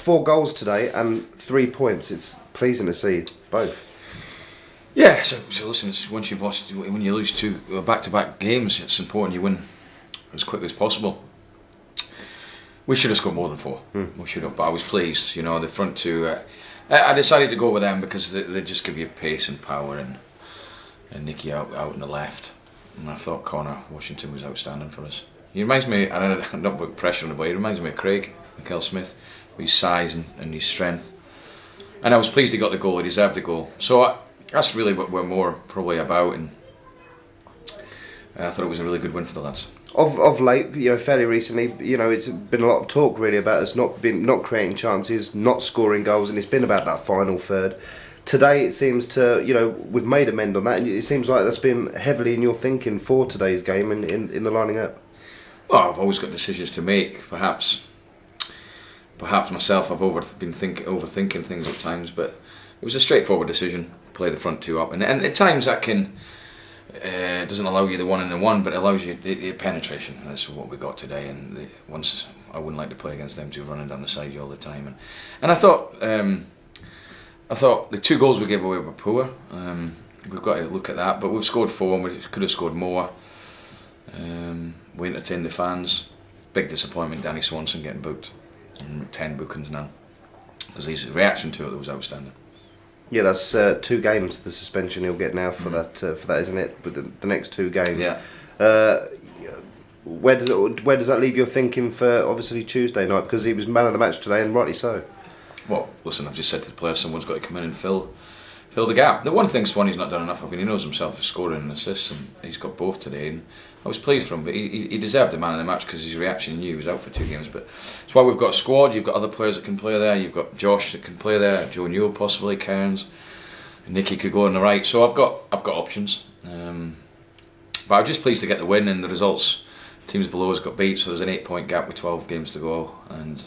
4 goals today and 3 points. It's pleasing to see both. Yeah, so listen, once you've lost, when you lose 2 back-to-back games, it's important you win as quickly as possible. We should have scored more than 4. We should have, but I was pleased. You know, the front 2. I decided to go with them because they just give you pace and power, and Nicky out on the left. And I thought Connor Washington was outstanding for us. He reminds me, and I'm not putting pressure on the boy, he reminds me of Craig Smith, with his size and his strength. And I was pleased he got the goal, he deserved the goal. So that's really what we're more probably about, and I thought it was a really good win for the lads. Of late, you know, fairly recently, you know, it's been a lot of talk really about us not creating chances, not scoring goals, and it's been about that final third. Today it seems to, you know, we've made amend on that, and it seems like that's been heavily in your thinking for today's game and in the lining up. Well, I've always got decisions to make. Perhaps myself, I've been overthinking things at times, but it was a straightforward decision. Play the front 2 up, and at times that can doesn't allow you the 1-on-1, but it allows you the penetration. That's what we got today. And once I wouldn't like to play against them 2 running down the side all the time. And I thought the 2 goals we gave away were poor. We've got to look at that, but we've scored 4 and we could have scored more. We entertained the fans. Big disappointment, Danny Swanson getting booked. 10 bookings now, because his reaction to it was outstanding. Yeah, that's 2 games, the suspension he'll get now for that, isn't it? With the next 2 games. Yeah. Where does that leave your thinking for obviously Tuesday night? Because he was man of the match today, and rightly so. Well, listen, I've just said to the players, someone's got to come in and fill the gap. The one thing Swanee's not done enough of, and he knows himself, is scoring and assists, and he's got both today. And I was pleased for him, but he deserved the man of the match because his reaction. You knew he was out for 2 games, but that's why we've got a squad. You've got other players that can play there. You've got Josh that can play there, Joe Newell possibly, Cairns, and Nicky could go on the right. So I've got options. But I'm just pleased to get the win and the results. Teams below us got beat, so there's an 8-point gap with 12 games to go, and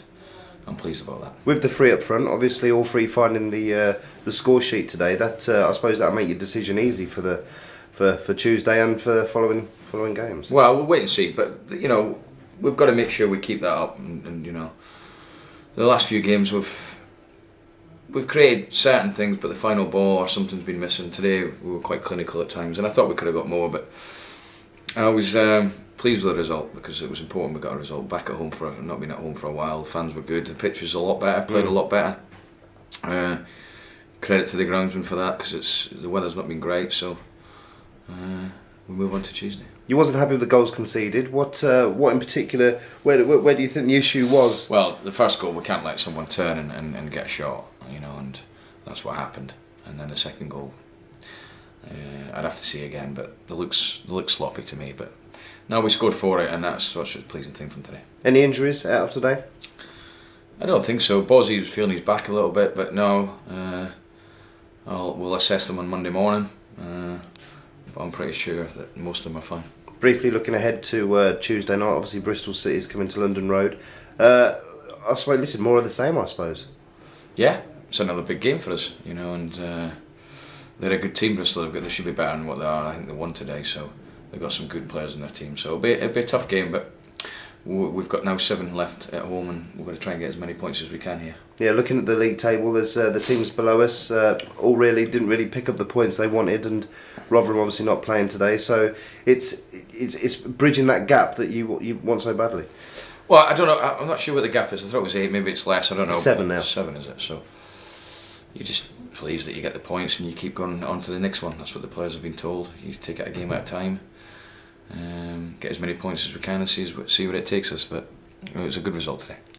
I'm pleased about that. With the 3 up front, obviously all 3 finding the score sheet today. That I suppose that'll make your decision easy for Tuesday and for the following games. Well, we'll wait and see, but you know, we've got to make sure we keep that up. And you know, the last few games we've created certain things, but the final ball or something's been missing. Today we were quite clinical at times, and I thought we could have got more, but I was pleased with the result because it was important we got a result. Back at home for not been at home for a while. The fans were good. The pitch was a lot better. Played a lot better. Credit to the groundsman for that because the weather's not been great. So we move on to Tuesday. You wasn't happy with the goals conceded. What in particular? Where do you think the issue was? Well, the first goal, we can't let someone turn and get a shot, you know, and that's what happened. And then the second goal, I'd have to see again, but it looks sloppy to me. But no, we scored for it, and that's a pleasing thing from today. Any injuries out of today? I don't think so. Bozzy was feeling his back a little bit, but no. We'll assess them on Monday morning. But I'm pretty sure that most of them are fine. Briefly looking ahead to Tuesday night, obviously Bristol City's coming to London Road. I suppose, listen, more of the same, I suppose. Yeah, it's another big game for us, you know, and they're a good team, Bristol. They should be better than what they are. I think they won today, so they've got some good players in their team. So it'll be a tough game, but we've got now 7 left at home, and we're going to try and get as many points as we can here. Yeah, looking at the league table, there's the teams below us all really didn't really pick up the points they wanted, and Rotherham obviously not playing today. So it's bridging that gap that you want so badly. Well, I don't know. I'm not sure what the gap is. I thought it was 8. Maybe it's less. I don't know. 7 now. 7 is it? So you're just pleased that you get the points and you keep going on to the next one. That's what the players have been told. You take it a game at a time. Get as many points as we can and see where it takes us. But it was a good result today.